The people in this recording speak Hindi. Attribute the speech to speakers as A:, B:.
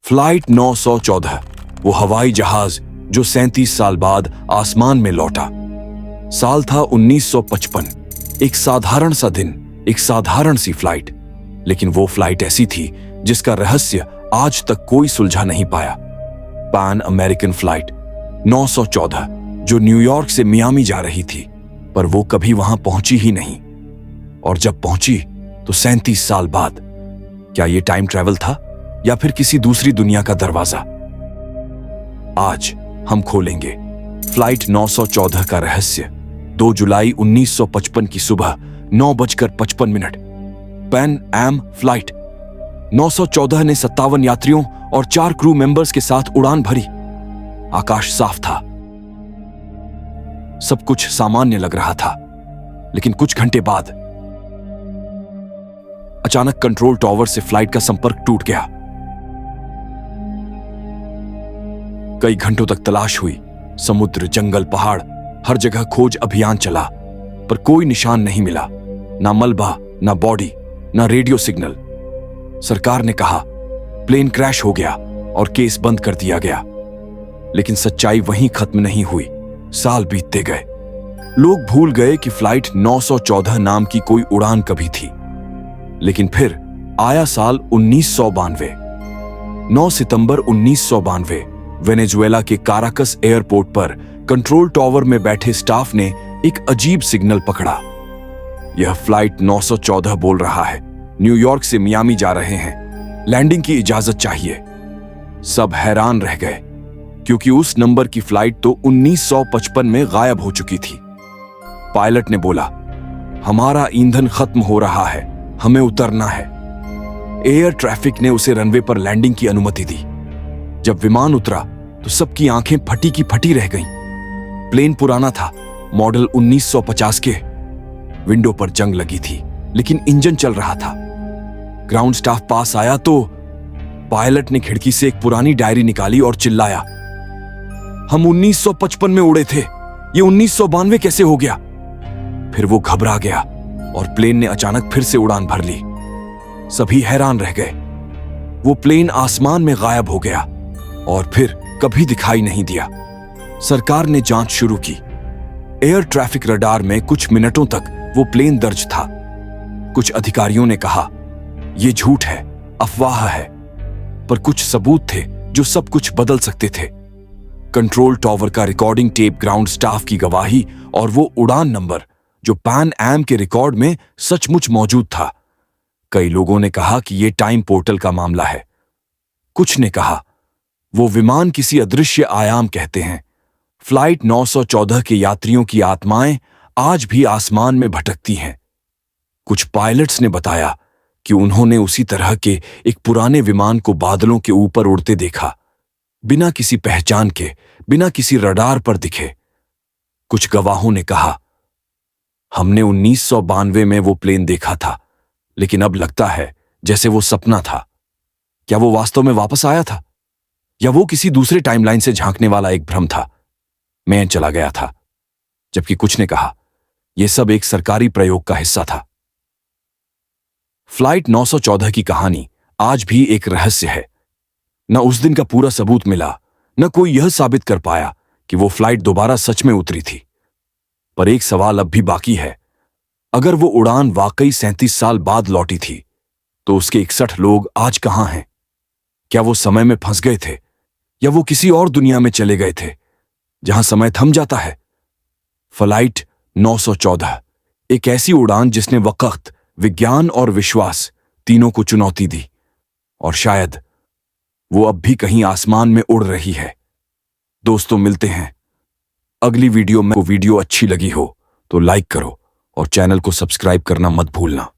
A: फ्लाइट 914, वो हवाई जहाज जो 37 साल बाद आसमान में लौटा। साल था 1955। एक साधारण सा दिन, एक साधारण सी फ्लाइट, लेकिन वो फ्लाइट ऐसी थी जिसका रहस्य आज तक कोई सुलझा नहीं पाया। पैन अमेरिकन फ्लाइट 914 जो न्यूयॉर्क से मियामी जा रही थी, पर वो कभी वहां पहुंची ही नहीं। और जब पहुंची तो 37 साल बाद। क्या ये टाइम ट्रैवल था या फिर किसी दूसरी दुनिया का दरवाजा? आज हम खोलेंगे फ्लाइट 914 का रहस्य। 2 जुलाई 1955 की सुबह 9:55। पैन एम फ्लाइट 914 ने 57 यात्रियों और 4 क्रू मेंबर्स के साथ उड़ान भरी। आकाश साफ था, सब कुछ सामान्य लग रहा था, लेकिन कुछ घंटे बाद अचानक कंट्रोल टॉवर से फ्लाइट का संपर्क टूट गया। कई घंटों तक तलाश हुई, समुद्र, जंगल, पहाड़, हर जगह खोज अभियान चला, पर कोई निशान नहीं मिला। ना मलबा, ना बॉडी, ना रेडियो सिग्नल। सरकार ने कहा प्लेन क्रैश हो गया और केस बंद कर दिया गया। लेकिन सच्चाई वहीं खत्म नहीं हुई। साल बीतते गए, लोग भूल गए कि फ्लाइट 914 नाम की कोई उड़ान कभी थी। लेकिन फिर आया साल 1992। 9 सितंबर 1992 वेनेजुएला के काराकस एयरपोर्ट पर कंट्रोल टॉवर में बैठे स्टाफ ने एक अजीब सिग्नल पकड़ा। यह फ्लाइट 914 बोल रहा है, न्यूयॉर्क से मियामी जा रहे हैं, लैंडिंग की इजाजत चाहिए। सब हैरान रह गए, क्योंकि उस नंबर की फ्लाइट तो 1955 में गायब हो चुकी थी। पायलट ने बोला, हमारा ईंधन खत्म हो रहा है, हमें उतरना है। एयर ट्रैफिक ने उसे रनवे पर लैंडिंग की अनुमति दी। जब विमान उतरा तो सबकी आंखें फटी की फटी रह गईं। प्लेन पुराना था, मॉडल 1950 के। विंडो पर जंग लगी थी, लेकिन इंजन चल रहा था। ग्राउंड स्टाफ पास आया तो पायलट ने खिड़की से एक पुरानी डायरी निकाली और चिल्लाया, हम 1955 में उड़े थे, ये 1992 कैसे हो गया? फिर वो घबरा गया और प्लेन ने अचानक फिर से उड़ान भर ली। सभी हैरान रह गए। वो प्लेन आसमान में गायब हो गया और फिर कभी दिखाई नहीं दिया। सरकार ने जांच शुरू की। एयर ट्रैफिक रडार में कुछ मिनटों तक वो प्लेन दर्ज था। कुछ अधिकारियों ने कहा, यह झूठ है, अफवाह है, पर कुछ सबूत थे जो सब कुछ बदल सकते थे। कंट्रोल टॉवर का रिकॉर्डिंग टेप, ग्राउंड स्टाफ की गवाही और वो उड़ान नंबर जो पैन एम के रिकॉर्ड में सचमुच मौजूद था। कई लोगों ने कहा कि यह टाइम पोर्टल का मामला है। कुछ ने कहा वो विमान किसी अदृश्य आयाम कहते हैं। फ्लाइट 914 के यात्रियों की आत्माएं आज भी आसमान में भटकती हैं। कुछ पायलट्स ने बताया कि उन्होंने उसी तरह के एक पुराने विमान को बादलों के ऊपर उड़ते देखा, बिना किसी पहचान के, बिना किसी रडार पर दिखे। कुछ गवाहों ने कहा, हमने 1992 में वो प्लेन देखा था, लेकिन अब लगता है जैसे वो सपना था। क्या वो वास्तव में वापस आया था, या वो किसी दूसरे टाइमलाइन से झांकने वाला एक भ्रम था? मैं चला गया था। जबकि कुछ ने कहा यह सब एक सरकारी प्रयोग का हिस्सा था। फ्लाइट 914 की कहानी आज भी एक रहस्य है। न उस दिन का पूरा सबूत मिला, न कोई यह साबित कर पाया कि वो फ्लाइट दोबारा सच में उतरी थी। पर एक सवाल अब भी बाकी है। अगर वो उड़ान वाकई 37 साल बाद लौटी थी, तो उसके 61 लोग आज कहां हैं? क्या वो समय में फंस गए थे, या वो किसी और दुनिया में चले गए थे जहां समय थम जाता है? फ्लाइट 914 एक ऐसी उड़ान जिसने वक्त, विज्ञान और विश्वास तीनों को चुनौती दी, और शायद वो अब भी कहीं आसमान में उड़ रही है। दोस्तों, मिलते हैं अगली वीडियो में। वीडियो अच्छी लगी हो तो लाइक करो और चैनल को सब्सक्राइब करना मत भूलना।